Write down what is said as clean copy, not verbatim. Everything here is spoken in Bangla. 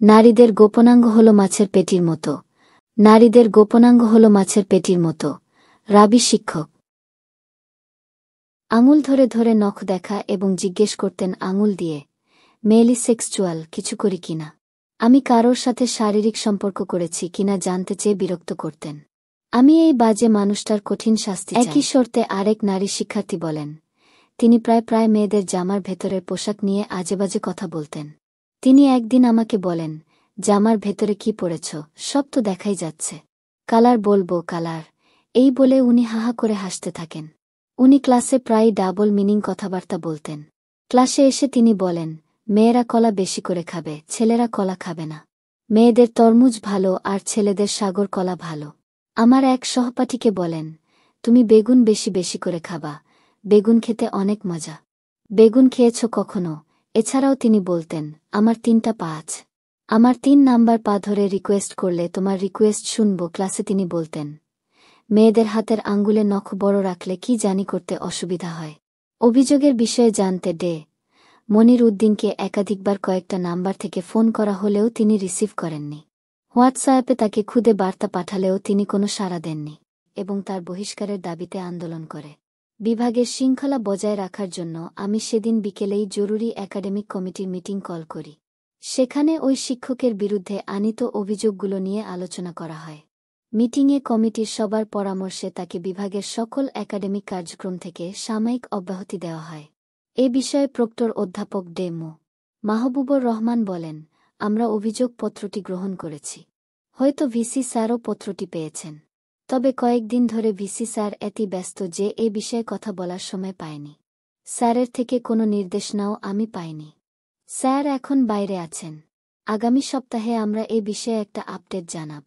নারীদের গোপনাঙ্গ হল মাছের পেটির মতো। নারীদের গোপনাঙ্গ হল মাছের পেটির মতো। রাবি শিক্ষক। আঙুল ধরে ধরে নখ দেখা এবং জিজ্ঞেস করতেন আঙুল দিয়ে, মেয়েলি সেক্সুয়াল কিছু করি কিনা, আমি কারোর সাথে শারীরিক সম্পর্ক করেছি কিনা জানতে চেয়ে বিরক্ত করতেন। আমি এই বাজে মানুষটার কঠিন শাস্তি চাই। একই শর্তে আরেক নারী শিক্ষার্থী বলেন, তিনি প্রায় মেয়েদের জামার ভেতরের পোশাক নিয়ে আজেবাজে কথা বলতেন। তিনি একদিন আমাকে বলেন, জামার ভেতরে কি পরেছ, সব তো দেখাই যাচ্ছে। কালার বলবো কালার, এই বলে উনি হাহা করে হাসতে থাকেন। উনি ক্লাসে প্রায় ডাবল মিনিং কথাবার্তা বলতেন। ক্লাসে এসে তিনি বলেন, মেয়েরা কলা বেশি করে খাবে, ছেলেরা কলা খাবে না। মেয়েদের তরমুজ ভালো আর ছেলেদের সাগর কলা ভালো। আমার এক সহপাঠীকে বলেন, তুমি বেগুন বেশি বেশি করে খাবা, বেগুন খেতে অনেক মজা। বেগুন খেয়েছ কখনো? এছাড়াও তিনি বলতেন, আমার 3টা পা আছে, আমার 3 নাম্বার পা ধরে রিকোয়েস্ট করলে তোমার রিকোয়েস্ট শুনব। ক্লাসে তিনি বলতেন, মেয়েদের হাতের আঙ্গুলে নখ বড় রাখলে কি জানি করতে অসুবিধা হয়। অভিযোগের বিষয়ে জানতে মনির উদ্দিনকে একাধিকবার কয়েকটা নাম্বার থেকে ফোন করা হলেও তিনি রিসিভ করেননি। হোয়াটসঅ্যাপে তাকে খুদে বার্তা পাঠালেও তিনি কোনো সাড়া দেননি এবং তার বহিষ্কারের দাবিতে আন্দোলন করে। বিভাগের শৃঙ্খলা বজায় রাখার জন্য আমি সেদিন বিকেলেই জরুরি একাডেমিক কমিটির মিটিং কল করি। সেখানে ওই শিক্ষকের বিরুদ্ধে আনীত অভিযোগগুলো নিয়ে আলোচনা করা হয়। মিটিংয়ে কমিটির সবার পরামর্শে তাকে বিভাগের সকল একাডেমিক কার্যক্রম থেকে সাময়িক অব্যাহতি দেওয়া হয়। এ বিষয়ে প্রক্টর অধ্যাপক মো. মাহবুবুর রহমান বলেন, আমরা অভিযোগপত্রটি গ্রহণ করেছি। হয়তো ভিসি স্যারও পত্রটি পেয়েছেন। তবে কয়েকদিন ধরে ভিসি স্যার এতই ব্যস্ত যে এ বিষয়ে কথা বলার সময় পায়নি। স্যারের থেকে কোনো নির্দেশনাও আমি পাইনি। স্যার এখন বাইরে আছেন। আগামী সপ্তাহে আমরা এ বিষয়ে একটা আপডেট জানাব।